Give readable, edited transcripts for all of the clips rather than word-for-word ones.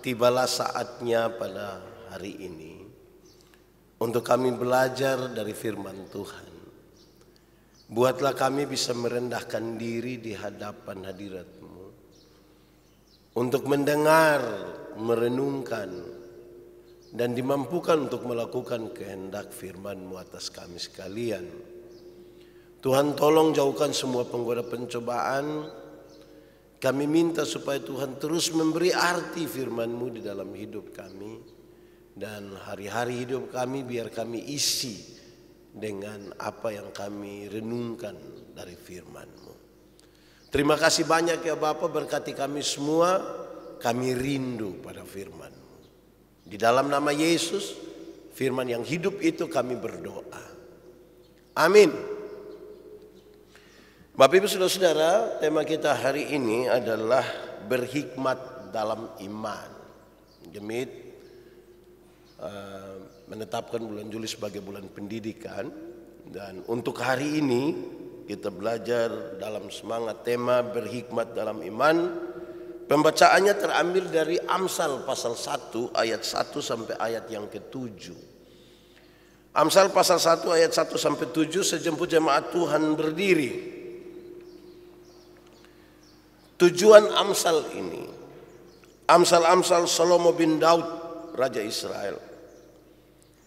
tibalah saatnya pada hari ini untuk kami belajar dari firman Tuhan. Buatlah kami bisa merendahkan diri di hadapan hadirat-Mu untuk mendengar, merenungkan, dan dimampukan untuk melakukan kehendak firman-Mu atas kami sekalian. Tuhan, tolong jauhkan semua penggoda pencobaan. Kami minta supaya Tuhan terus memberi arti firman-Mu di dalam hidup kami. Dan hari-hari hidup kami biar kami isi dengan apa yang kami renungkan dari firman-Mu. Terima kasih banyak ya Bapa, berkati kami semua. Kami rindu pada firman-Mu. Di dalam nama Yesus, firman yang hidup itu kami berdoa. Amin. Bapak Ibu Saudara-saudara, tema kita hari ini adalah berhikmat dalam iman. Gemit menetapkan bulan Juli sebagai bulan pendidikan, dan untuk hari ini kita belajar dalam semangat tema berhikmat dalam iman. Pembacaannya terambil dari Amsal pasal 1 ayat 1 sampai ayat yang ke-7. Amsal pasal 1 ayat 1 sampai 7, sejemput jemaat Tuhan berdiri. Tujuan Amsal ini, Amsal-Amsal Salomo bin Daud, Raja Israel,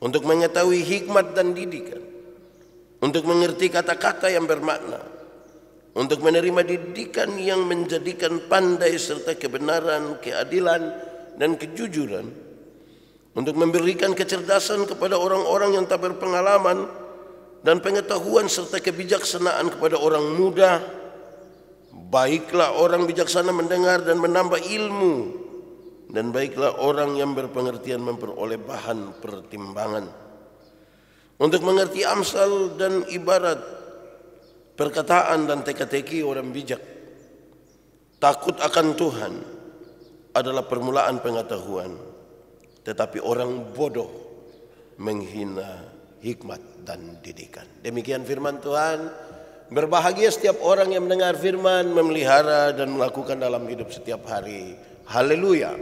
untuk mengetahui hikmat dan didikan, untuk mengerti kata-kata yang bermakna, untuk menerima didikan yang menjadikan pandai serta kebenaran, keadilan, dan kejujuran, untuk memberikan kecerdasan kepada orang-orang yang tak berpengalaman, dan pengetahuan serta kebijaksanaan kepada orang muda. Baiklah orang bijaksana mendengar dan menambah ilmu, dan baiklah orang yang berpengertian memperoleh bahan pertimbangan. Untuk mengerti amsal dan ibarat, perkataan dan teka-teki orang bijak. Takut akan Tuhan adalah permulaan pengetahuan, tetapi orang bodoh menghina hikmat dan didikan. Demikian firman Tuhan. Berbahagia setiap orang yang mendengar firman, memelihara dan melakukan dalam hidup setiap hari. Haleluya.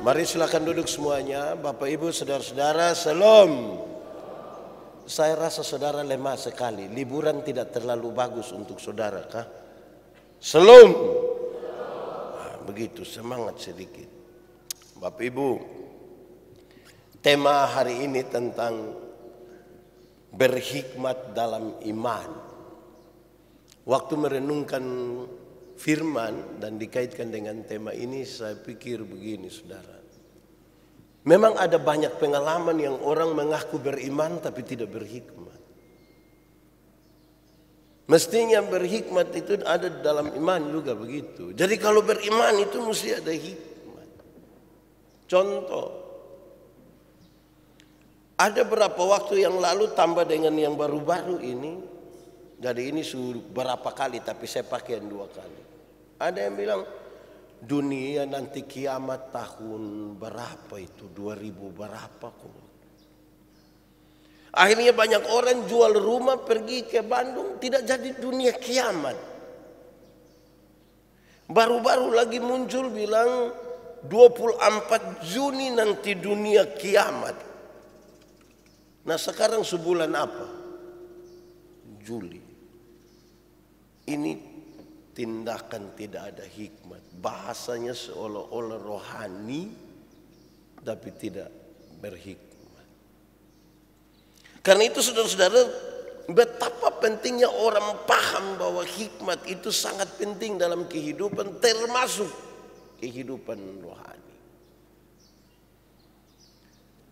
Mari silakan duduk semuanya. Bapak Ibu Saudara-saudara, Shalom. Saya rasa saudara lemah sekali. Liburan tidak terlalu bagus untuk saudara kah? Shalom. Begitu, semangat sedikit. Bapak Ibu, tema hari ini tentang berhikmat dalam iman. Waktu merenungkan firman dan dikaitkan dengan tema ini, saya pikir begini saudara. Memang ada banyak pengalaman yang orang mengaku beriman tapi tidak berhikmat. Mestinya berhikmat itu ada dalam iman juga begitu. Jadi kalau beriman itu mesti ada hikmat. Contoh, ada beberapa waktu yang lalu tambah dengan yang baru-baru ini. Jadi ini sudah berapa kali tapi saya pakai yang 2 kali. Ada yang bilang dunia nanti kiamat tahun berapa itu, 2000 berapa kok. Akhirnya banyak orang jual rumah pergi ke Bandung, tidak jadi dunia kiamat. Baru-baru lagi muncul bilang 24 Juni nanti dunia kiamat. Nah sekarang sebulan apa? Juli. Ini tindakan tidak ada hikmat. Bahasanya seolah-olah rohani tapi tidak berhikmat. Karena itu saudara-saudara, betapa pentingnya orang paham bahwa hikmat itu sangat penting dalam kehidupan, termasuk kehidupan rohani.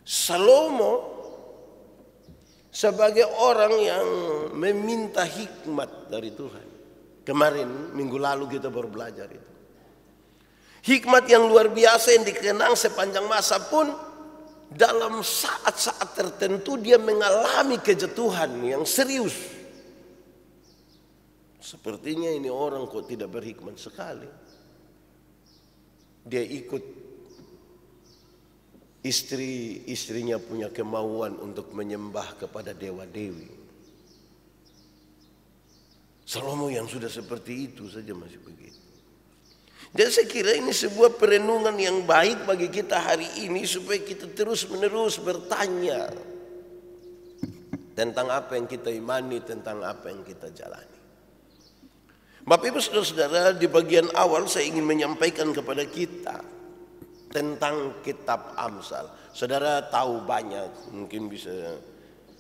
Salomo sebagai orang yang meminta hikmat dari Tuhan. Kemarin minggu lalu kita baru belajar itu. Hikmat yang luar biasa yang dikenang sepanjang masa pun dalam saat-saat tertentu dia mengalami kejatuhan yang serius. Sepertinya ini orang kok tidak berhikmat sekali. Dia ikut Istrinya punya kemauan untuk menyembah kepada dewa-dewi. Salomo yang sudah seperti itu saja masih begitu. Dan saya kira ini sebuah perenungan yang baik bagi kita hari ini, supaya kita terus-menerus bertanya tentang apa yang kita imani, tentang apa yang kita jalani. Bapak Ibu Saudara-saudara, di bagian awal saya ingin menyampaikan kepada kita tentang kitab Amsal. Saudara tahu banyak, mungkin bisa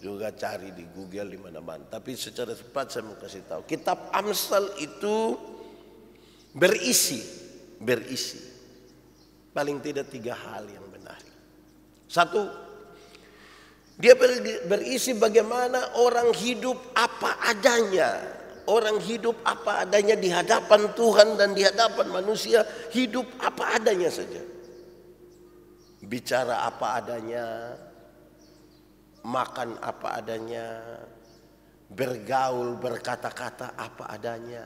juga cari di Google di mana-mana. Tapi secara cepat saya mau kasih tahu, kitab Amsal itu berisi paling tidak 3 hal yang menarik. 1, dia berisi bagaimana orang hidup apa adanya. Orang hidup apa adanya di hadapan Tuhan dan di hadapan manusia, hidup apa adanya saja. Bicara apa adanya, makan apa adanya, bergaul, berkata-kata apa adanya.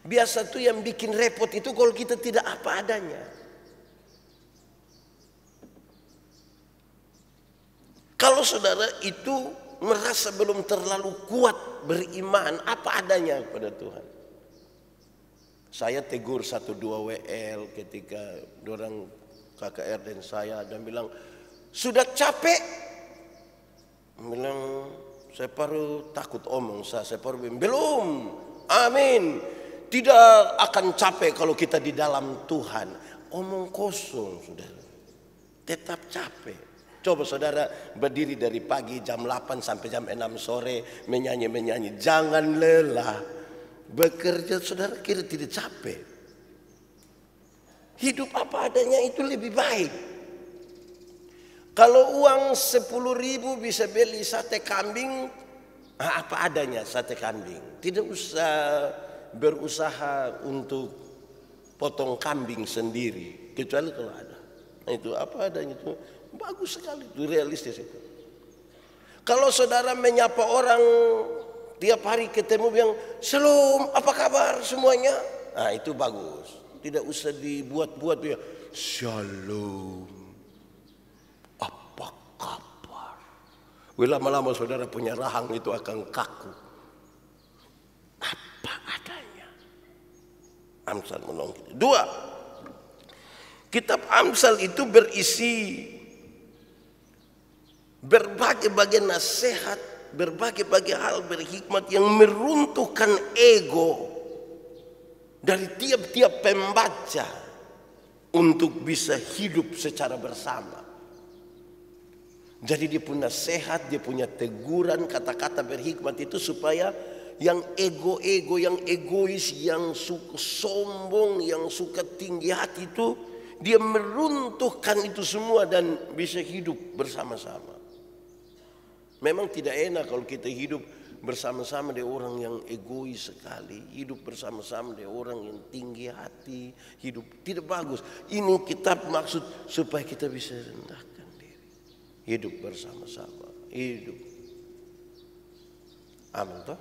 Biasa tuh yang bikin repot itu kalau kita tidak apa adanya. Kalau saudara itu merasa belum terlalu kuat beriman apa adanya kepada Tuhan. Saya tegur 1-2 WL ketika orang KKR dan saya, dan bilang, sudah capek. Bilang, saya baru takut omong, saya baru bilang, belum, amin. Tidak akan capek kalau kita di dalam Tuhan. Omong kosong, saudara. Tetap capek. Coba saudara berdiri dari pagi jam 8 sampai jam 6 sore menyanyi-menyanyi. Jangan lelah. Bekerja saudara kira tidak capek. Hidup apa adanya itu lebih baik. Kalau uang 10.000 bisa beli sate kambing, apa adanya sate kambing. Tidak usah berusaha untuk potong kambing sendiri, kecuali kalau ada. Nah, itu apa adanya itu bagus sekali, itu realistis itu. Kalau saudara menyapa orang tiap hari ketemu yang shalom, apa kabar semuanya? Nah, itu bagus. Tidak usah dibuat-buat ya. Shalom. Apa kabar? Lama-lama saudara punya rahang itu akan kaku. Apa adanya. Amsal menolong kita. 2. Kitab Amsal itu berisi berbagai-bagai nasihat, berbagai-bagai hal berhikmat yang meruntuhkan ego dari tiap-tiap pembaca untuk bisa hidup secara bersama. Jadi dia punya nasihat, dia punya teguran, kata-kata berhikmat itu supaya yang ego-ego, yang egois, yang suka sombong, yang suka tinggi hati itu, dia meruntuhkan itu semua dan bisa hidup bersama-sama. Memang tidak enak kalau kita hidup bersama-sama dengan orang yang egois sekali, hidup bersama-sama dengan orang yang tinggi hati, hidup tidak bagus. Ini kitab maksud supaya kita bisa rendahkan diri, hidup bersama-sama, hidup. Amin toh?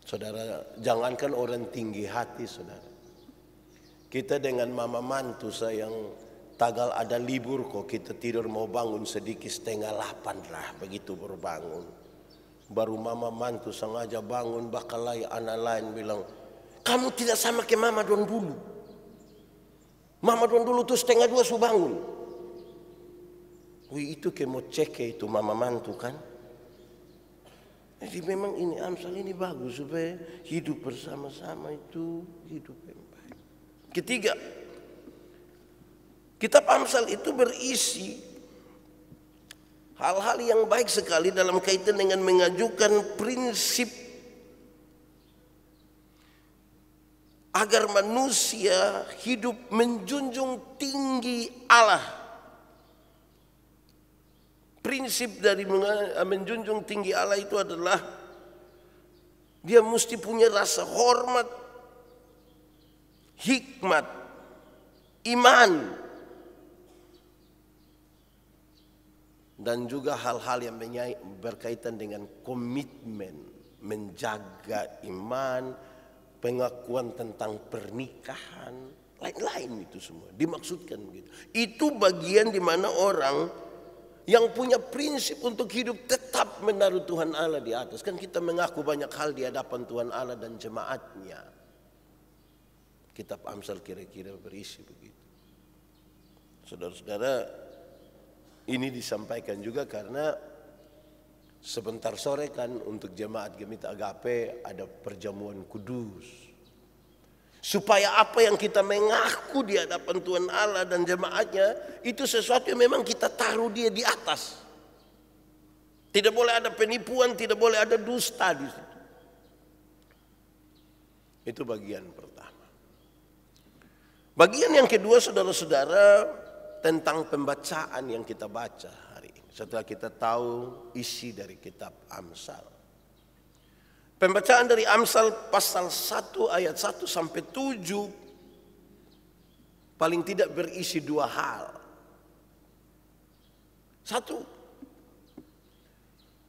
Saudara, jangankan orang tinggi hati, saudara. Kita dengan mama mantu sayang, tagal ada libur kok kita tidur mau bangun sedikit 7:30 lah, begitu baru bangun. Baru mama mantu sengaja bangun, bakalai anak lain bilang, kamu tidak sama ke mama don dulu. Mama don dulu tuh 1:30 su bangun. Wih, itu kayak mau cek itu mama mantu kan. Jadi memang ini Amsal ini bagus supaya hidup bersama-sama itu hidup yang baik. Ketiga, kitab Amsal itu berisi hal-hal yang baik sekali dalam kaitan dengan mengajukan prinsip agar manusia hidup menjunjung tinggi Allah. Prinsip dari menjunjung tinggi Allah itu adalah dia mesti punya rasa hormat, hikmat, iman, dan juga hal-hal yang berkaitan dengan komitmen menjaga iman, pengakuan tentang pernikahan, lain-lain itu semua dimaksudkan begitu. Itu bagian di mana orang yang punya prinsip untuk hidup tetap menaruh Tuhan Allah di atas. Kan kita mengaku banyak hal di hadapan Tuhan Allah dan jemaatnya. Kitab Amsal kira-kira berisi begitu. Saudara-saudara, ini disampaikan juga karena sebentar sore kan untuk jemaat Gemita Agape ada perjamuan kudus. Supaya apa yang kita mengaku di hadapan Tuhan Allah dan jemaatnya itu sesuatu yang memang kita taruh dia di atas. Tidak boleh ada penipuan, tidak boleh ada dusta di situ. Itu bagian pertama. Bagian yang kedua, saudara-saudara, tentang pembacaan yang kita baca hari ini. Setelah kita tahu isi dari kitab Amsal. Pembacaan dari Amsal pasal 1 ayat 1 sampai 7 paling tidak berisi dua hal. Satu,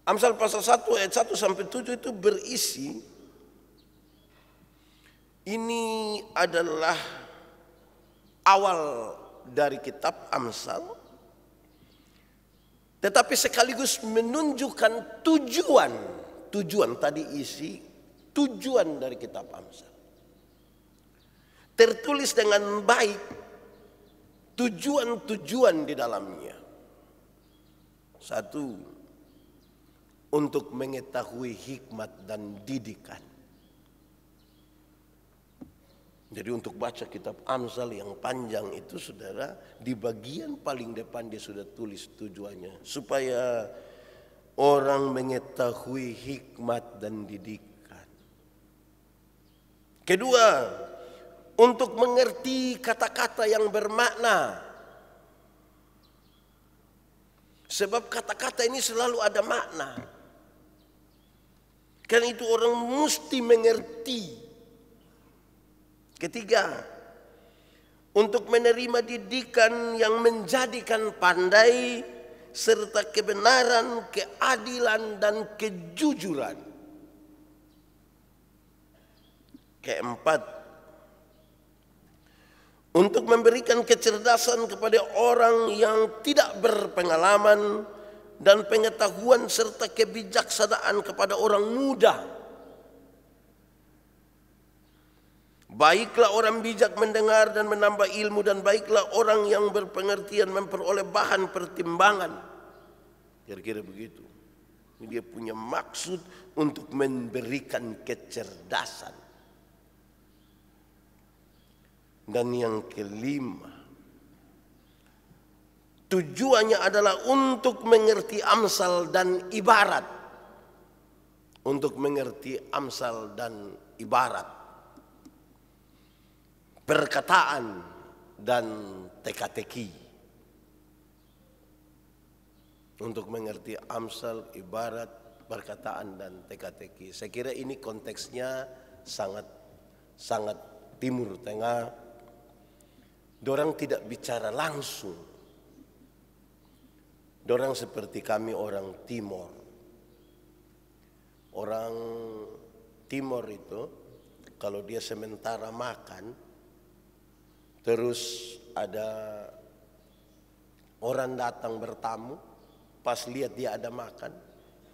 Amsal pasal 1 ayat 1 sampai 7 itu berisi, ini adalah awal dari kitab Amsal, tetapi sekaligus menunjukkan tujuan tadi isi tujuan dari kitab Amsal. Tertulis dengan baik tujuan-tujuan di dalamnya. Satu, untuk mengetahui hikmat dan didikan. Jadi untuk baca kitab Amsal yang panjang itu, saudara, di bagian paling depan dia sudah tulis tujuannya. Supaya orang mengetahui hikmat dan didikan. Kedua, untuk mengerti kata-kata yang bermakna. Sebab kata-kata ini selalu ada makna. Karena itu orang mesti mengerti. Ketiga, untuk menerima didikan yang menjadikan pandai serta kebenaran, keadilan dan kejujuran. Keempat, untuk memberikan kecerdasan kepada orang yang tidak berpengalaman dan pengetahuan serta kebijaksanaan kepada orang muda. Baiklah orang bijak mendengar dan menambah ilmu, dan baiklah orang yang berpengertian memperoleh bahan pertimbangan. Kira-kira begitu. Dia punya maksud untuk memberikan kecerdasan. Dan yang kelima, tujuannya adalah untuk mengerti Amsal dan ibarat. Untuk mengerti Amsal dan ibarat. Perkataan dan teka-teki. Untuk mengerti Amsal, ibarat, perkataan dan teka-teki. Saya kira ini konteksnya sangat Timur Tengah. Dorang tidak bicara langsung. Dorang seperti kami orang Timor. Orang Timor itu kalau dia sementara makan, terus ada orang datang bertamu, pas lihat dia ada makan,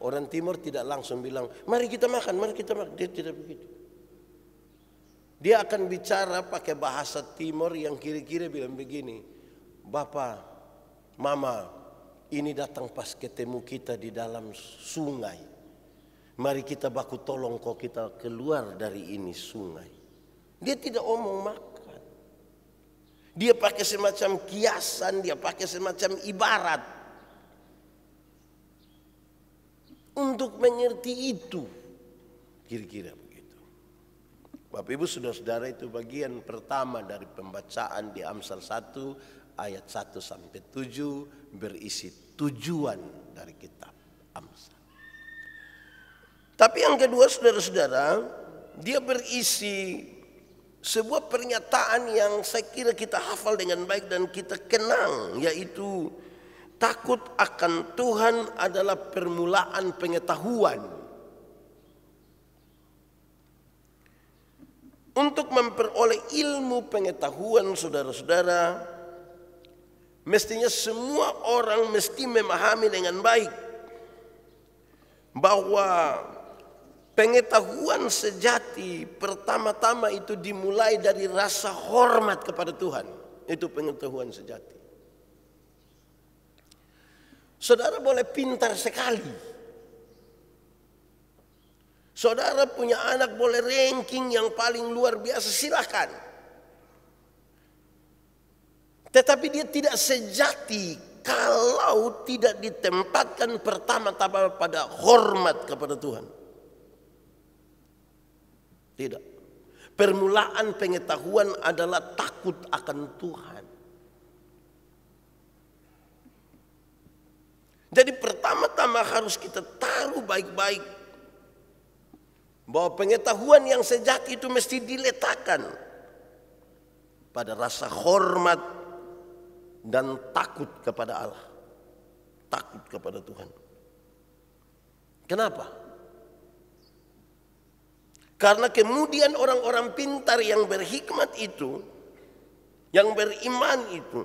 orang Timur tidak langsung bilang, mari kita makan, mari kita makan. Dia tidak begitu. Dia akan bicara pakai bahasa Timur yang kira-kira bilang begini, Bapak, Mama, ini datang pas ketemu kita di dalam sungai. Mari kita baku tolong kok kita keluar dari ini sungai. Dia tidak omong makan. Dia pakai semacam kiasan, dia pakai semacam ibarat. Untuk mengerti itu. Kira-kira begitu. Bapak Ibu saudara-saudara, itu bagian pertama dari pembacaan di Amsal 1 ayat 1 sampai 7 berisi tujuan dari kitab Amsal. Tapi yang kedua saudara-saudara, dia berisi sebuah pernyataan yang saya kira kita hafal dengan baik dan kita kenang, yaitu takut akan Tuhan adalah permulaan pengetahuan. Untuk memperoleh ilmu pengetahuan, saudara-saudara, mestinya semua orang mesti memahami dengan baik bahwa pengetahuan sejati pertama-tama itu dimulai dari rasa hormat kepada Tuhan. Itu pengetahuan sejati. Saudara boleh pintar sekali. Saudara punya anak boleh ranking yang paling luar biasa, silakan. Tetapi dia tidak sejati kalau tidak ditempatkan pertama-tama pada hormat kepada Tuhan. Tidak. Permulaan pengetahuan adalah takut akan Tuhan. Jadi pertama-tama harus kita taruh baik-baik bahwa pengetahuan yang sejati itu mesti diletakkan pada rasa hormat dan takut kepada Allah. Takut kepada Tuhan. Kenapa? Karena kemudian orang-orang pintar yang berhikmat itu, yang beriman itu,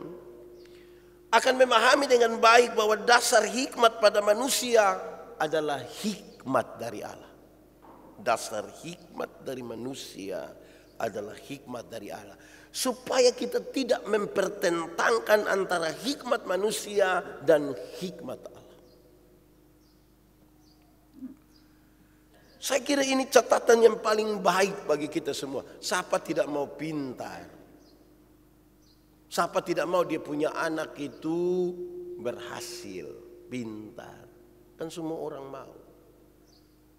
akan memahami dengan baik bahwa dasar hikmat pada manusia adalah hikmat dari Allah. Dasar hikmat dari manusia adalah hikmat dari Allah. Supaya kita tidak mempertentangkan antara hikmat manusia dan hikmat Allah. Saya kira ini catatan yang paling baik bagi kita semua. Siapa tidak mau pintar? Siapa tidak mau dia punya anak itu berhasil, pintar? Kan semua orang mau.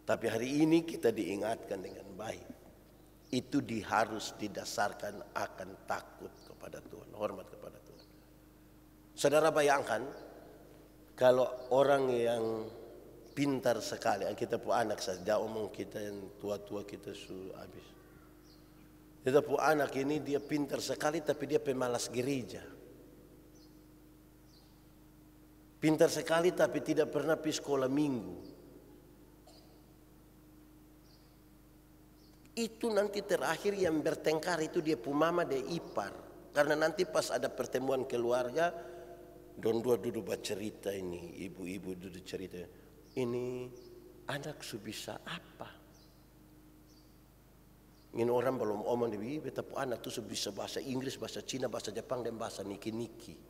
Tapi hari ini kita diingatkan dengan baik. Itu harus didasarkan akan takut kepada Tuhan, hormat kepada Tuhan. Saudara bayangkan kalau orang yang pintar sekali, kita punya anak saja, omong kita yang tua-tua kita sudah habis. Kita punya anak ini dia pintar sekali tapi dia pemalas gereja. Pintar sekali tapi tidak pernah pergi sekolah minggu. Itu nanti terakhir yang bertengkar itu dia pumama dia ipar. Karena nanti pas ada pertemuan keluarga, don dua duduk bercerita ini, ibu-ibu duduk cerita. Ini anak su bisa apa? Ini orang belum omong dia, beta anak tu su bisa bahasa Inggris, bahasa Cina, bahasa Jepang dan bahasa niki-niki.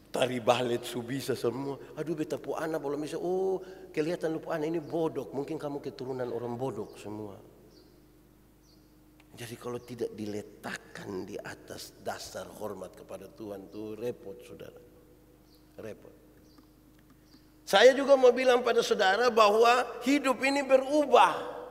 Tari balet su bisa semua. Aduh beta pu anak belum bisa. Oh kelihatan lupa anak ini bodok. Mungkin kamu keturunan orang bodok semua. Jadi kalau tidak diletakkan di atas dasar hormat kepada Tuhan itu repot saudara. Repot. Saya juga mau bilang pada saudara bahwa hidup ini berubah.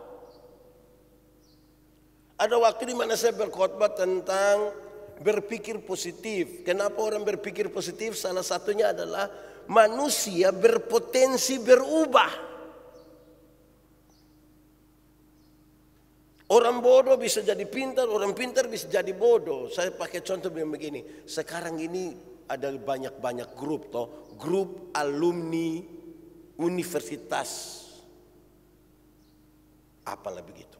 Ada waktu di mana saya berkhotbah tentang berpikir positif. Kenapa orang berpikir positif? Salah satunya adalah manusia berpotensi berubah. Orang bodoh bisa jadi pintar, orang pintar bisa jadi bodoh. Saya pakai contoh begini. Sekarang ini ada banyak grup toh, grup alumni universitas. Apalah begitu.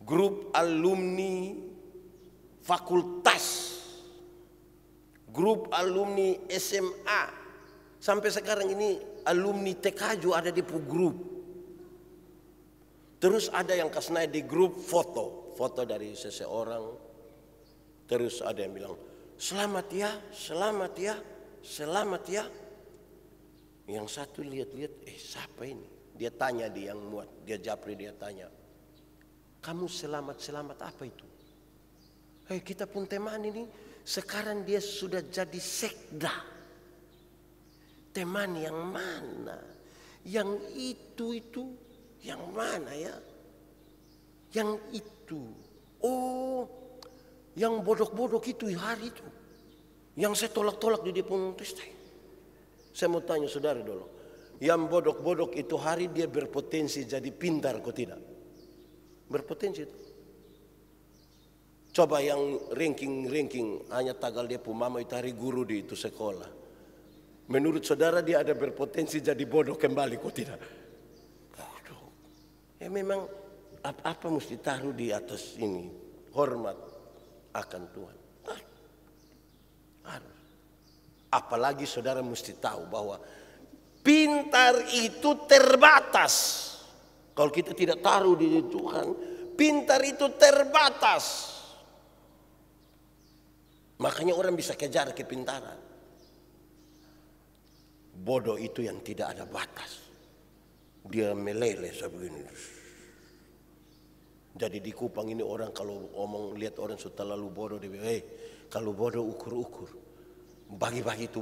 Grup alumni fakultas, grup alumni SMA, sampai sekarang ini alumni TK juga ada di grup. Terus ada yang kasih di grup foto dari seseorang. Terus ada yang bilang selamat ya, selamat ya, selamat ya. Yang satu lihat-lihat, siapa ini? Dia tanya dia yang muat, dia japri dia tanya, kamu selamat apa itu? Kita pun teman ini sekarang dia sudah jadi sekda. Teman yang mana? Yang itu yang mana ya? Yang itu. Oh, yang bodok-bodok itu hari itu. Yang saya tolak-tolak di dia pun testai. Saya mau tanya saudara dulu. Yang bodok-bodok itu hari dia berpotensi jadi pintar kok tidak? Berpotensi itu. Coba yang ranking hanya tagal dia mama itu hari guru di itu sekolah. Menurut saudara dia ada berpotensi jadi bodoh kembali kok tidak? Bodoh. Ya memang Apa mesti taruh di atas ini? Hormat akan Tuhan. Harus. Apalagi saudara mesti tahu bahwa pintar itu terbatas. Kalau kita tidak taruh di Tuhan, pintar itu terbatas. Makanya orang bisa kejar kepintaran. Bodoh itu yang tidak ada batas. Dia meleleh sebegini. Jadi di Kupang ini orang kalau omong lihat orang sudah terlalu bodoh, dia bilang, kalau bodoh ukur-ukur. Bagi-bagi itu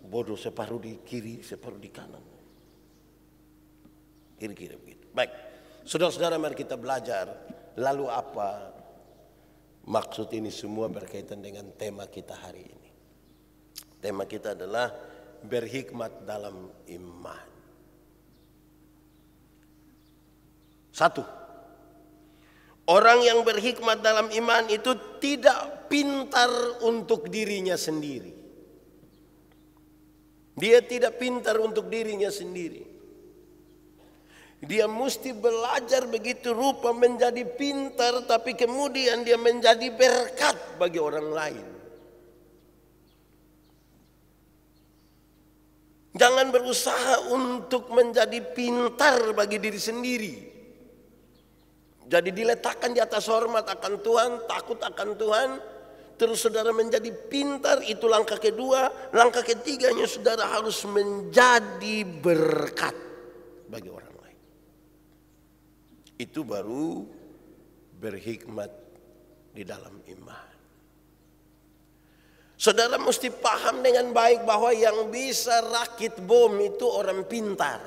bodoh separuh di kiri, separuh di kanan. Kira-kira begitu. Baik, saudara-saudara mari kita belajar. Lalu apa maksud ini semua berkaitan dengan tema kita hari ini. Tema kita adalah berhikmat dalam iman. Satu, orang yang berhikmat dalam iman itu tidak pintar untuk dirinya sendiri. Dia tidak pintar untuk dirinya sendiri. Dia mesti belajar begitu rupa menjadi pintar, tapi kemudian dia menjadi berkat bagi orang lain. Jangan berusaha untuk menjadi pintar bagi diri sendiri. Jadi diletakkan di atas hormat akan Tuhan, takut akan Tuhan. Terus saudara menjadi pintar, itu langkah kedua. Langkah ketiganya saudara harus menjadi berkat bagi orang lain. Itu baru berhikmat di dalam iman. Saudara mesti paham dengan baik bahwa yang bisa rakit bom itu orang pintar.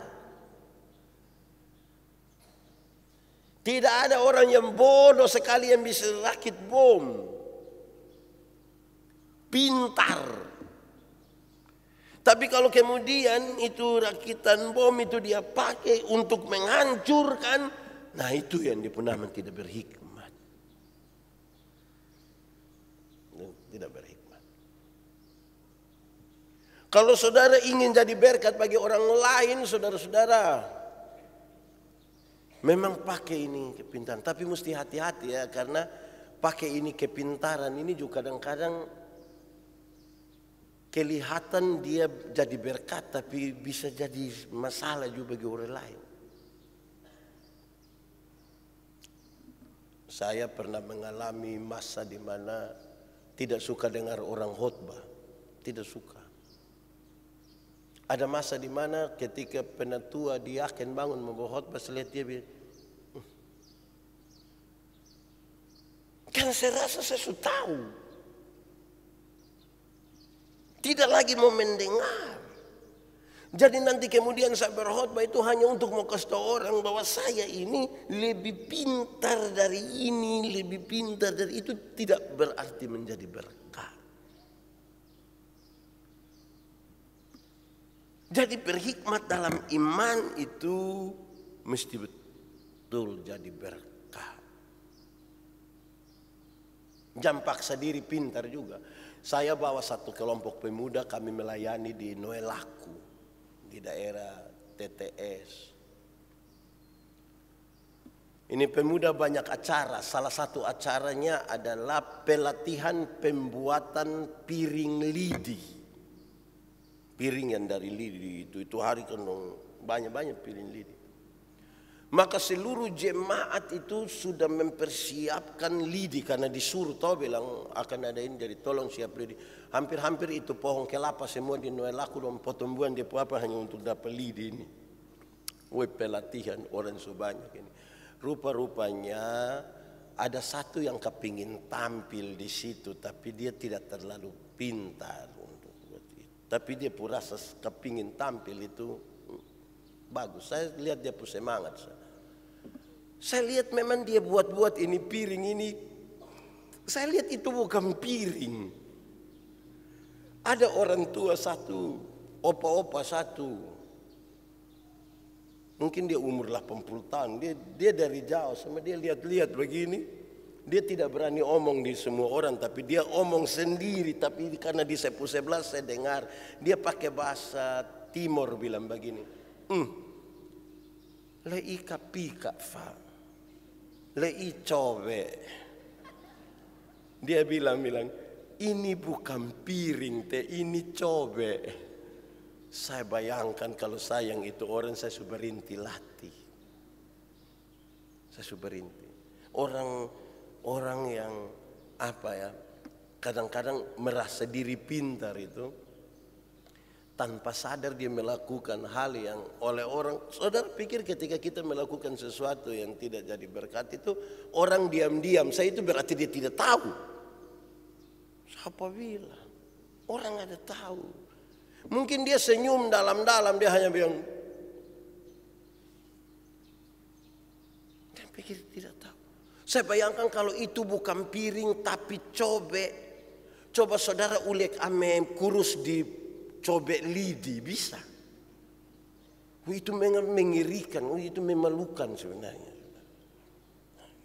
Tidak ada orang yang bodoh sekali yang bisa rakit bom. Pintar. Tapi kalau kemudian itu rakitan bom itu dia pakai untuk menghancurkan, nah itu yang dipenaman tidak berhikmat. Tidak berhikmat. Kalau saudara ingin jadi berkat bagi orang lain, saudara-saudara, memang pakai ini kepintaran, tapi mesti hati-hati ya, karena pakai ini kepintaran ini juga kadang-kadang kelihatan dia jadi berkat, tapi bisa jadi masalah juga bagi orang lain. Saya pernah mengalami masa di mana tidak suka dengar orang khotbah, tidak suka. Ada masa di mana ketika penatua dia akan bangun membawa khotbah, saya lihat dia bilang, kan saya rasa saya sudah tahu. Tidak lagi mau mendengar. Jadi nanti kemudian saya berkhotbah itu hanya untuk mau kasih tahu orang bahwa saya ini lebih pintar dari ini, lebih pintar dari itu, tidak berarti menjadi berkat. Jadi berhikmat dalam iman itu mesti betul jadi berkat. Jangan paksa diri pintar juga. Saya bawa satu kelompok pemuda, kami melayani di Noelaku, di daerah TTS. Ini pemuda banyak acara. Salah satu acaranya adalah pelatihan pembuatan piring lidi. Piring yang dari lidi itu hari kan banyak-banyak piring lidi. Maka seluruh jemaat itu sudah mempersiapkan lidi karena disuruh tahu bilang akan ada ini, jadi tolong siap lidi. Hampir-hampir itu pohon kelapa semua di Noelaku dan potongan dia apa hanya untuk dapat lidi ini. Pelatihan orang sebanyak ini. Rupa-rupanya ada satu yang kepingin tampil di situ, tapi dia tidak terlalu pintar untuk buat itu. Tapi dia pun rasa kepingin tampil itu bagus. Saya lihat dia pun semangat. Saya lihat memang dia buat-buat ini piring ini. Saya lihat itu bukan piring. Ada orang tua satu, opa-opa satu. Mungkin dia umur 80 tahun. Dia dari jauh sama dia lihat-lihat begini. Dia tidak berani omong di semua orang, tapi dia omong sendiri. Tapi karena di sebelah saya dengar dia pakai bahasa Timor bilang begini. Le ika pika fa. lei cobe. Dia bilang, ini bukan piring teh, ini cobe. Saya bayangkan kalau sayang itu orang, saya sudah berhenti latih. Saya sudah berhenti. Orang yang kadang-kadang merasa diri pintar itu, tanpa sadar dia melakukan hal yang oleh orang. Saudara pikir ketika kita melakukan sesuatu yang tidak jadi berkat itu, orang diam-diam, saya itu berarti dia tidak tahu. Siapa bilang? Orang ada tahu. Mungkin dia senyum dalam-dalam, dia hanya bilang, dia pikir tidak tahu. Saya bayangkan kalau itu bukan piring tapi cobe. Coba saudara ulek ame kurus di cobe lidi, bisa. Itu mengerikan, itu memalukan sebenarnya.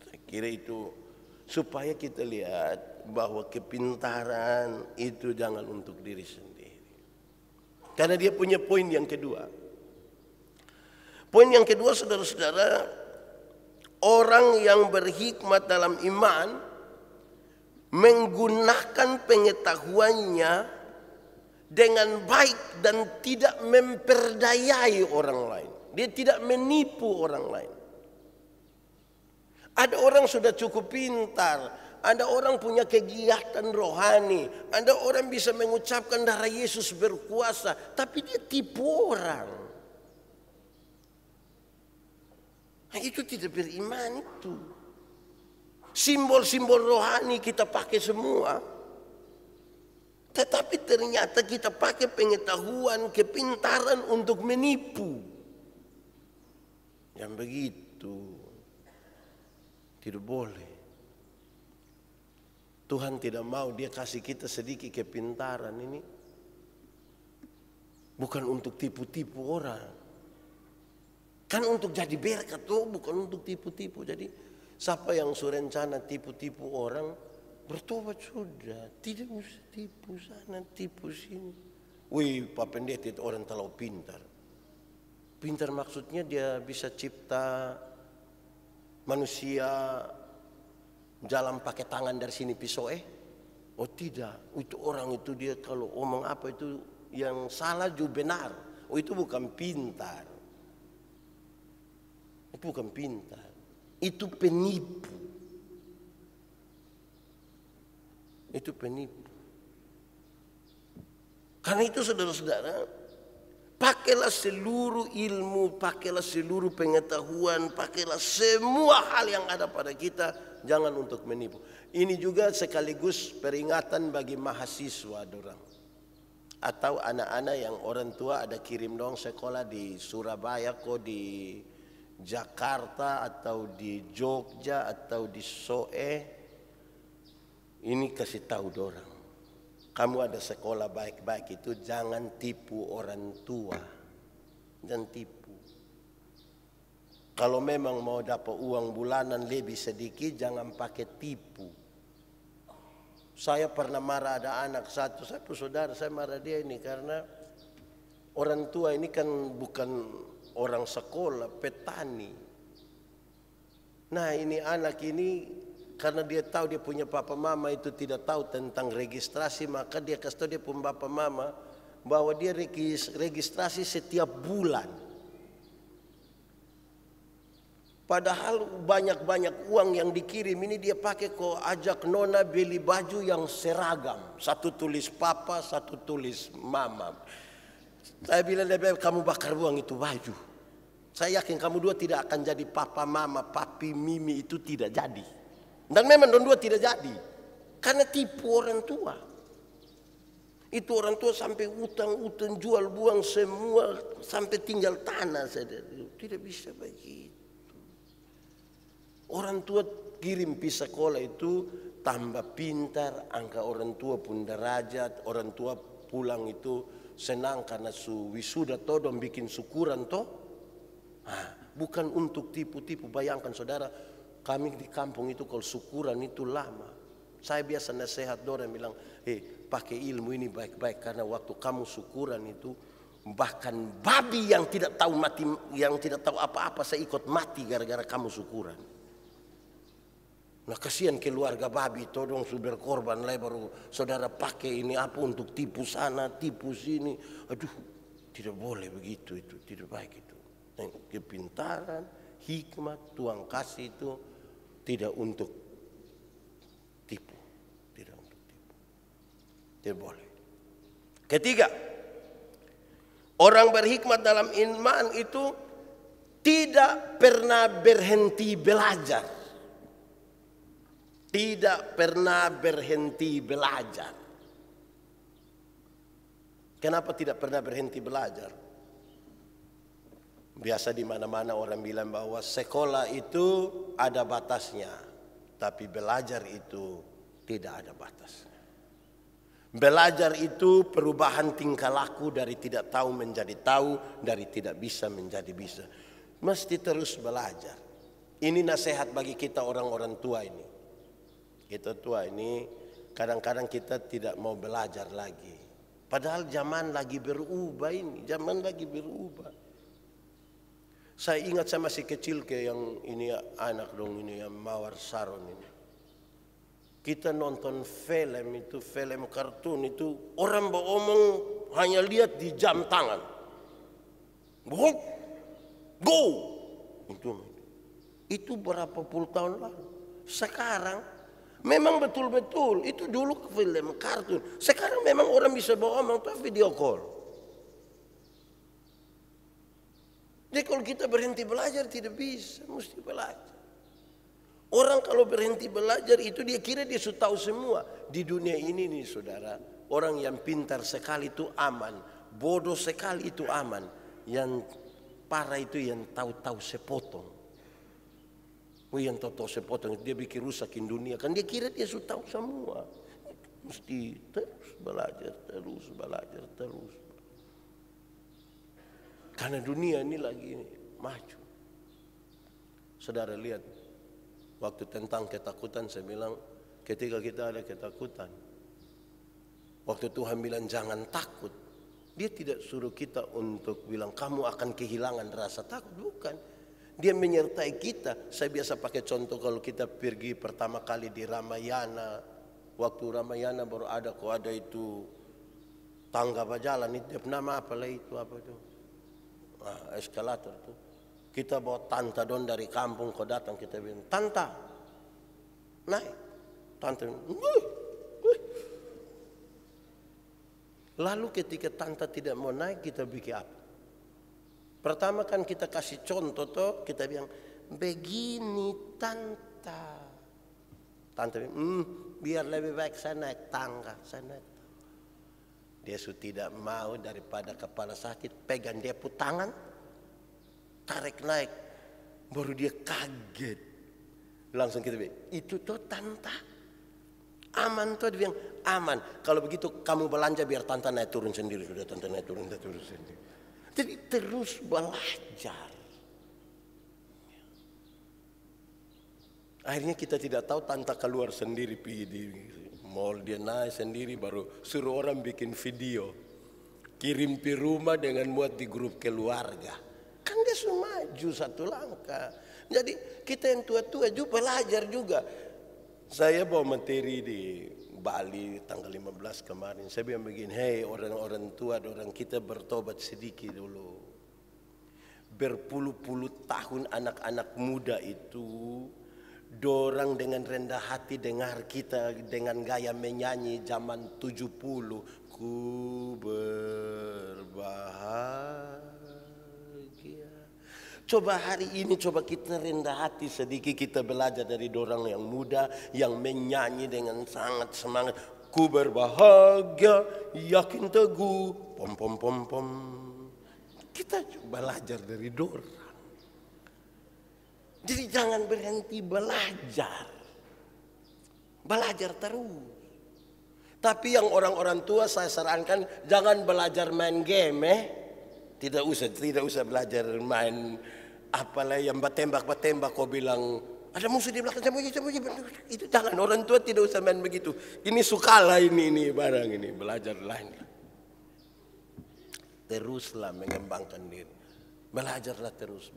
Saya kira itu supaya kita lihat bahwa kepintaran itu jangan untuk diri sendiri. Karena dia punya poin yang kedua. Poin yang kedua, saudara-saudara, orang yang berhikmat dalam iman menggunakan pengetahuannya dengan baik dan tidak memperdayai orang lain. Dia tidak menipu orang lain. Ada orang sudah cukup pintar, ada orang punya kegiatan rohani, ada orang bisa mengucapkan darah Yesus berkuasa, tapi dia tipu orang. Nah, itu tidak beriman itu. Simbol-simbol rohani kita pakai semua. Tetapi ternyata kita pakai pengetahuan, kepintaran untuk menipu. Yang begitu tidak boleh. Tuhan tidak mau, dia kasih kita sedikit kepintaran ini. Bukan untuk tipu-tipu orang. Kan untuk jadi berkat tuh, bukan untuk tipu-tipu. Jadi siapa yang surencana tipu-tipu orang, bertobat sudah. Tidak usah tipu sana, tipu sini. Wih, Pak Pendeta itu orang terlalu pintar. Pintar maksudnya dia bisa cipta manusia jalan pakai tangan dari sini pisau Oh tidak, itu orang itu dia kalau omong apa itu yang salah juga benar. Oh itu bukan pintar. Itu bukan pintar, itu penipu. Itu penipu. Karena itu saudara-saudara, pakailah seluruh ilmu, pakailah seluruh pengetahuan, pakailah semua hal yang ada pada kita, jangan untuk menipu. Ini juga sekaligus peringatan bagi mahasiswa dorang. Atau anak-anak yang orang tua ada kirim dong sekolah di Surabaya kok, di Jakarta atau di Jogja atau di Soe. Ini kasih tahu dorang, kamu ada sekolah baik-baik itu jangan tipu orang tua. Jangan tipu. Kalau memang mau dapat uang bulanan lebih sedikit, jangan pakai tipu. Saya pernah marah ada anak satu saudara, saya marah dia ini karena orang tua ini kan bukan orang sekolah, petani. Nah ini anak ini karena dia tahu dia punya papa mama itu tidak tahu tentang registrasi, maka dia kasih tahu dia punya papa mama bahwa dia registrasi setiap bulan. Padahal banyak-banyak uang yang dikirim ini dia pakai kok ajak nona beli baju yang seragam. Satu tulis papa, satu tulis mama. Saya bilang lebih kamu bakar buang itu baju. Saya yakin kamu dua tidak akan jadi papa, mama, papi, mimi itu tidak jadi. Dan memang dua tidak jadi. Karena tipu orang tua. Itu orang tua sampai utang-utang jual buang semua sampai tinggal tanah saja. Tidak bisa begitu. Orang tua kirim pi sekolah itu tambah pintar, angka orang tua pun derajat, orang tua pulang itu senang karena su wisuda toh dong bikin syukuran toh. Nah, bukan untuk tipu-tipu. Bayangkan saudara, kami di kampung itu kalau syukuran itu lama. Saya biasa nasihat dorang bilang, pakai ilmu ini baik-baik karena waktu kamu syukuran itu bahkan babi yang tidak tahu mati, yang tidak tahu apa-apa saya ikut mati gara-gara kamu syukuran. Nah kasihan keluarga babi todong sudah korban lah baru saudara pakai ini apa untuk tipu sana, tipu sini. Aduh, tidak boleh begitu, itu tidak baik itu. Kepintaran, hikmat, Tuhan kasih itu tidak untuk tipu, tidak untuk tipu. Tidak boleh. Ketiga, orang berhikmat dalam iman itu tidak pernah berhenti belajar. Tidak pernah berhenti belajar. Kenapa tidak pernah berhenti belajar? Biasa di mana-mana orang bilang bahwa sekolah itu ada batasnya, tapi belajar itu tidak ada batasnya. Belajar itu perubahan tingkah laku dari tidak tahu menjadi tahu, dari tidak bisa menjadi bisa. Mesti terus belajar. Ini nasihat bagi kita orang-orang tua ini. Kita tua ini kadang-kadang kita tidak mau belajar lagi. Padahal zaman lagi berubah ini, zaman lagi berubah. Saya ingat saya masih kecil ke yang ini anak dong ini yang Mawar Saron ini. Kita nonton film itu, film kartun itu orang beromong hanya lihat di jam tangan. Go, go. Itu berapa puluh tahun lalu. Sekarang memang betul-betul itu dulu film kartun. Sekarang memang orang bisa beromong tuh video call. Jadi kalau kita berhenti belajar tidak bisa, mesti belajar. Orang kalau berhenti belajar itu dia kira dia sudah tahu semua. Di dunia ini nih saudara, orang yang pintar sekali itu aman, bodoh sekali itu aman. Yang parah itu yang tahu-tahu sepotong. Yang tahu-tahu sepotong dia bikin rusakin dunia. Kan dia kira dia sudah tahu semua. Mesti terus belajar, terus belajar, terus. Karena dunia ini lagi maju. Saudara lihat, waktu tentang ketakutan saya bilang, ketika kita ada ketakutan, waktu Tuhan bilang jangan takut, dia tidak suruh kita untuk bilang kamu akan kehilangan rasa takut, bukan. Dia menyertai kita. Saya biasa pakai contoh kalau kita pergi pertama kali di Ramayana, waktu Ramayana baru ada kok ada itu tangga berjalan itu nama apa lah itu apa itu? Nah, eskalator tuh. Kita bawa tanta don dari kampung kau datang kita bilang tanta naik, tanta lalu ketika tanta tidak mau naik kita bikin apa? Pertama kan kita kasih contoh toh kita bilang begini tanta, tanta biar lebih baik saya naik tangga, saya naik. Dia sudah tidak mau daripada kepala sakit, pegang dia put tangan, tarik naik, baru dia kaget. Langsung kita bilang, itu tuh tanta, aman tuh, dia bilang aman. Kalau begitu kamu belanja biar tanta naik turun sendiri, sudah tanta naik turun sendiri. Jadi terus belajar. Akhirnya kita tidak tahu tanta keluar sendiri pergi di mall, dia naik sendiri baru suruh orang bikin video kirim ke rumah dengan muat di grup keluarga. Kan dia sudah maju satu langkah. Jadi kita yang tua-tua juga belajar juga. Saya bawa materi di Bali tanggal 15 kemarin. Saya bilang begini, hei orang-orang tua, orang kita bertobat sedikit dulu. Berpuluh-puluh tahun anak-anak muda itu dorang dengan rendah hati dengar kita dengan gaya menyanyi zaman 70. Ku berbahagia. Coba hari ini coba kita rendah hati sedikit, kita belajar dari dorang yang muda yang menyanyi dengan sangat semangat. Ku berbahagia, yakin teguh, pom pom pom pom. Kita coba belajar dari dorang. Jadi jangan berhenti belajar. Belajar terus. Tapi yang orang-orang tua saya sarankan jangan belajar main game. Tidak usah belajar main apalah yang batembak kau bilang ada musuh di belakang sembunyi. Itu jangan, orang tua tidak usah main begitu. Ini sukalah ini barang ini, belajar lain. Teruslah mengembangkan diri. Belajarlah terus.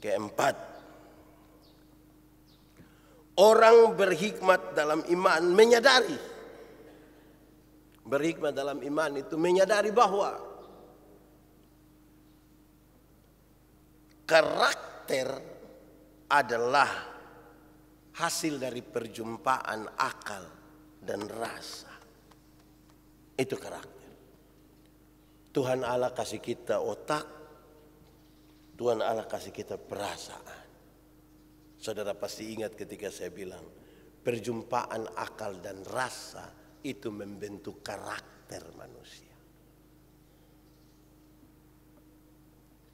Keempat, Orang berhikmat dalam iman menyadari. Berhikmat dalam iman itu menyadari bahwa karakter adalah hasil dari perjumpaan akal dan rasa. Itu karakter. Tuhan Allah kasih kita otak, Tuhan Allah kasih kita perasaan. Saudara pasti ingat ketika saya bilang perjumpaan akal dan rasa itu membentuk karakter manusia.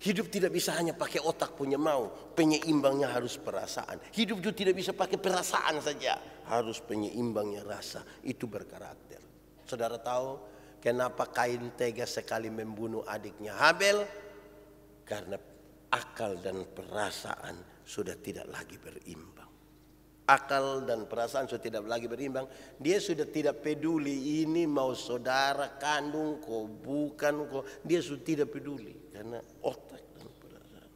Hidup tidak bisa hanya pakai otak punya mau, penyeimbangnya harus perasaan. Hidup juga tidak bisa pakai perasaan saja, harus penyeimbangnya rasa. Itu berkarakter. Saudara tahu kenapa Kain tega sekali membunuh adiknya Habel? Karena akal dan perasaan sudah tidak lagi berimbang. Akal dan perasaan sudah tidak lagi berimbang. Dia sudah tidak peduli ini mau saudara kandung kok bukan kok. Dia sudah tidak peduli karena otak dan perasaan.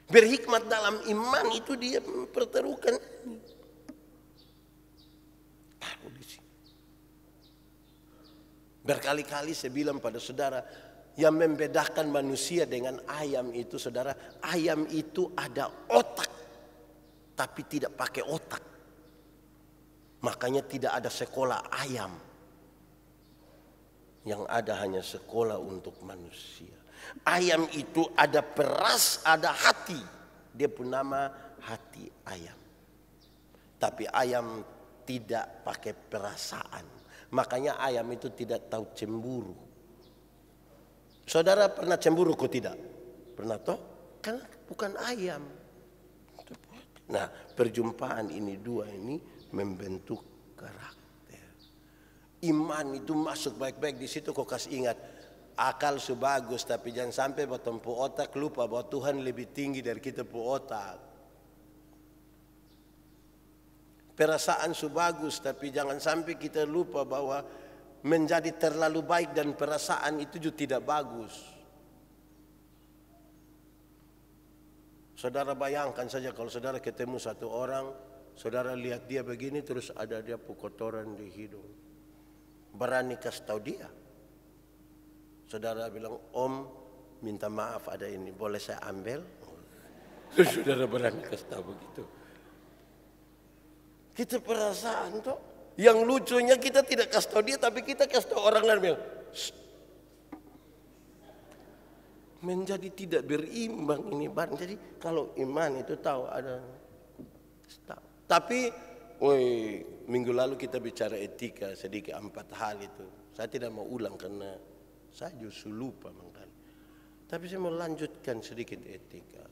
Berhikmat dalam iman itu dia mempertaruhkan ini. Berkali-kali saya bilang pada saudara, yang membedakan manusia dengan ayam itu, saudara, ayam itu ada otak, tapi tidak pakai otak. Makanya tidak ada sekolah ayam. Yang ada hanya sekolah untuk manusia. Ayam itu ada peras, ada hati. Dia pun nama hati ayam. Tapi ayam tidak pakai perasaan. Makanya ayam itu tidak tahu cemburu. Saudara pernah cemburu kok tidak? Pernah toh? Karena bukan ayam. Nah, perjumpaan ini dua ini membentuk karakter. Iman itu masuk baik-baik di situ. Kau kasih ingat, akal sebagus tapi jangan sampai bertempu otak lupa bahwa Tuhan lebih tinggi dari kita pu otak. Perasaan sebagus tapi jangan sampai kita lupa bahwa menjadi terlalu baik dan perasaan itu juga tidak bagus. Saudara bayangkan saja kalau saudara ketemu satu orang, saudara lihat dia begini terus ada dia kotoran di hidung. Berani kasih tahu dia. Saudara bilang, "Om, minta maaf ada ini, boleh saya ambil?" Saudara berani kasih tahu begitu. Kita perasaan toh. Yang lucunya kita tidak kasih tahu dia, tapi kita kasih tahu orang lain bilang, menjadi tidak berimbang ini barang. Jadi kalau iman itu tahu ada, tahu. Tapi, minggu lalu kita bicara etika sedikit 4 hal itu. Saya tidak mau ulang karena saya justru lupa mengkali. Tapi saya mau lanjutkan sedikit etika.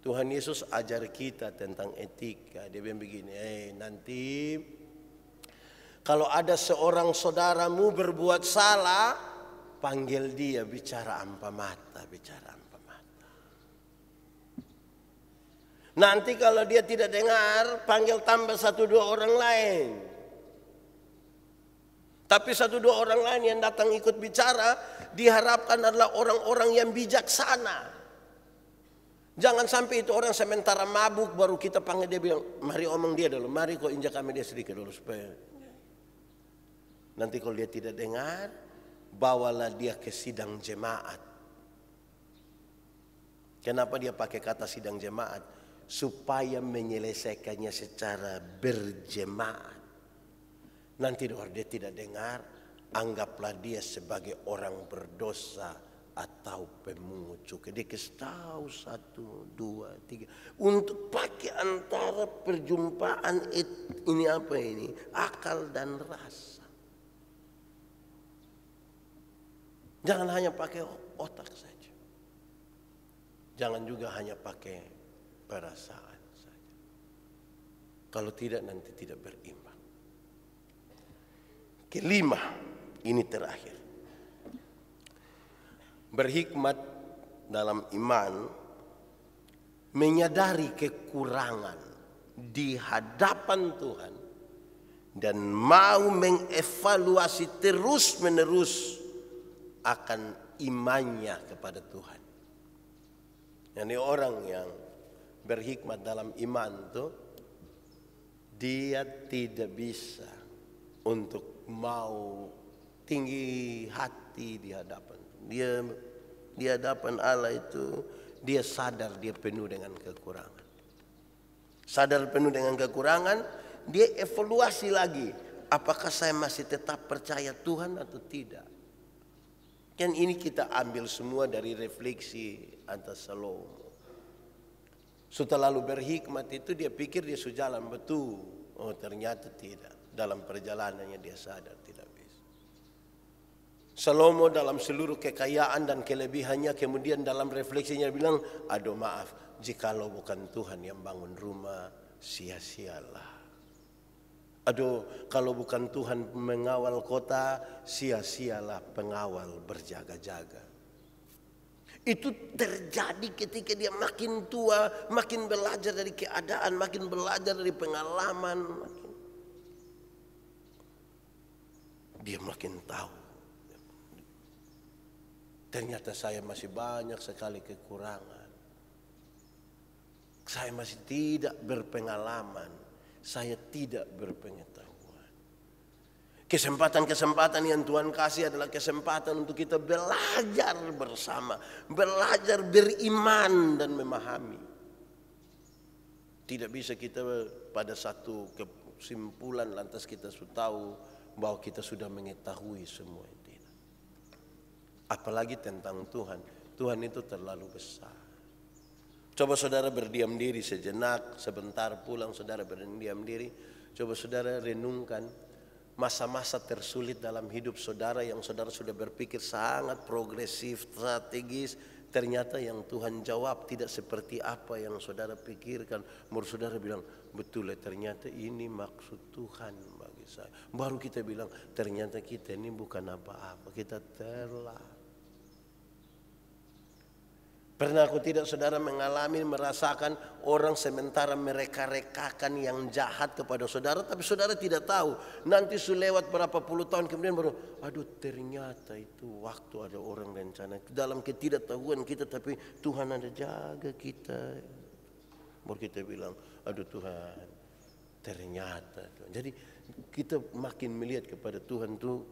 Tuhan Yesus ajar kita tentang etika. Dia bilang begini, nanti kalau ada seorang saudaramu berbuat salah, panggil dia bicara ampa mata, bicara ampa mata. Nanti kalau dia tidak dengar, panggil tambah 1-2 orang lain. Tapi 1-2 orang lain yang datang ikut bicara, diharapkan adalah orang-orang yang bijaksana. Jangan sampai itu orang sementara mabuk baru kita panggil dia bilang, mari omong dia dulu, mari kau injak kami dia sedikit dulu supaya. Nanti kalau dia tidak dengar, bawalah dia ke sidang jemaat. Kenapa dia pakai kata sidang jemaat? Supaya menyelesaikannya secara berjemaat. Nanti kalau dia tidak dengar, anggaplah dia sebagai orang berdosa atau pemungut cukai. Dia kasih tahu 1, 2, 3. Untuk pakai antara perjumpaan ini apa ini? Akal dan rasa. Jangan hanya pakai otak saja. Jangan juga hanya pakai perasaan saja. Kalau tidak nanti tidak berimbang. Kelima, ini terakhir. Berhikmat dalam iman menyadari kekurangan di hadapan Tuhan dan mau mengevaluasi terus-menerus akan imannya kepada Tuhan. Ini orang yang berhikmat dalam iman tuh, dia tidak bisa untuk mau tinggi hati di hadapan. Dia di hadapan Allah itu dia sadar dia penuh dengan kekurangan. Sadar penuh dengan kekurangan, dia evaluasi lagi. Apakah saya masih tetap percaya Tuhan atau tidak? Kan ini kita ambil semua dari refleksi atas Salomo. Setelah lalu berhikmat itu dia pikir dia sudah jalan betul. Oh ternyata tidak. Dalam perjalanannya dia sadar tidak bisa. Salomo dalam seluruh kekayaan dan kelebihannya kemudian dalam refleksinya bilang, aduh maaf, jikalau bukan Tuhan yang bangun rumah, sia-sialah. Aduh, kalau bukan Tuhan mengawal kota, sia-sialah pengawal berjaga-jaga. Itu terjadi ketika dia makin tua, makin belajar dari keadaan, makin belajar dari pengalaman. Dia makin tahu. Ternyata saya masih banyak sekali kekurangan. Saya masih tidak berpengalaman. Saya tidak berpengetahuan. Kesempatan-kesempatan yang Tuhan kasih adalah kesempatan untuk kita belajar bersama. Belajar beriman dan memahami. Tidak bisa kita pada satu kesimpulan lantas kita sudah tahu bahwa kita sudah mengetahui semua itu. Apalagi tentang Tuhan. Tuhan itu terlalu besar. Coba saudara berdiam diri sejenak, sebentar pulang saudara berdiam diri. Coba saudara renungkan masa-masa tersulit dalam hidup saudara yang saudara sudah berpikir sangat progresif, strategis. Ternyata yang Tuhan jawab tidak seperti apa yang saudara pikirkan. Baru saudara bilang, betul ya ternyata ini maksud Tuhan bagi saya. Baru kita bilang, ternyata kita ini bukan apa-apa, kita telah. Pernah aku tidak saudara mengalami, merasakan orang sementara mereka rekakan yang jahat kepada saudara, tapi saudara tidak tahu. Nanti sudah lewat berapa puluh tahun kemudian baru, aduh ternyata itu waktu ada orang rencana. Dalam ketidaktahuan kita, tapi Tuhan ada jaga kita. Baru kita bilang, aduh Tuhan, ternyata. Jadi kita makin melihat kepada Tuhan tuh,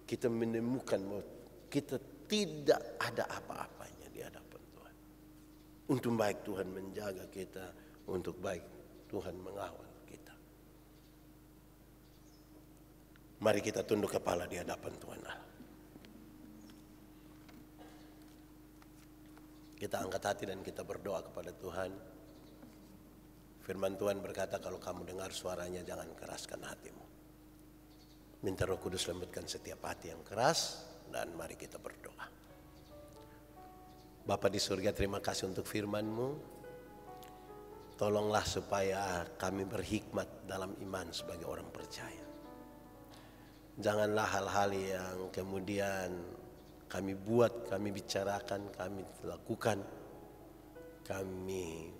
kita menemukan bahwa kita tidak ada apa-apanya di hadapan Tuhan. Untuk baik Tuhan menjaga kita, untuk baik Tuhan mengawal kita. Mari kita tunduk kepala di hadapan Tuhan Allah. Kita angkat hati dan kita berdoa kepada Tuhan. Firman Tuhan berkata, kalau kamu dengar suaranya jangan keraskan hatimu. Minta Roh Kudus lembutkan setiap hati yang keras. Dan mari kita berdoa. Bapa di surga, terima kasih untuk firman-Mu. Tolonglah supaya kami berhikmat dalam iman sebagai orang percaya. Janganlah hal-hal yang kemudian kami buat, kami bicarakan, kami lakukan, kami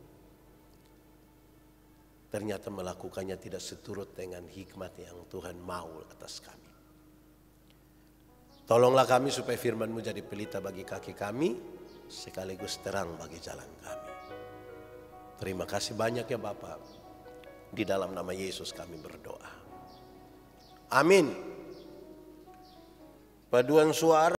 ternyata melakukannya tidak seturut dengan hikmat yang Tuhan mau atas kami. Tolonglah kami supaya firman-Mu jadi pelita bagi kaki kami, sekaligus terang bagi jalan kami. Terima kasih banyak ya Bapa. Di dalam nama Yesus kami berdoa. Amin. Paduan suara.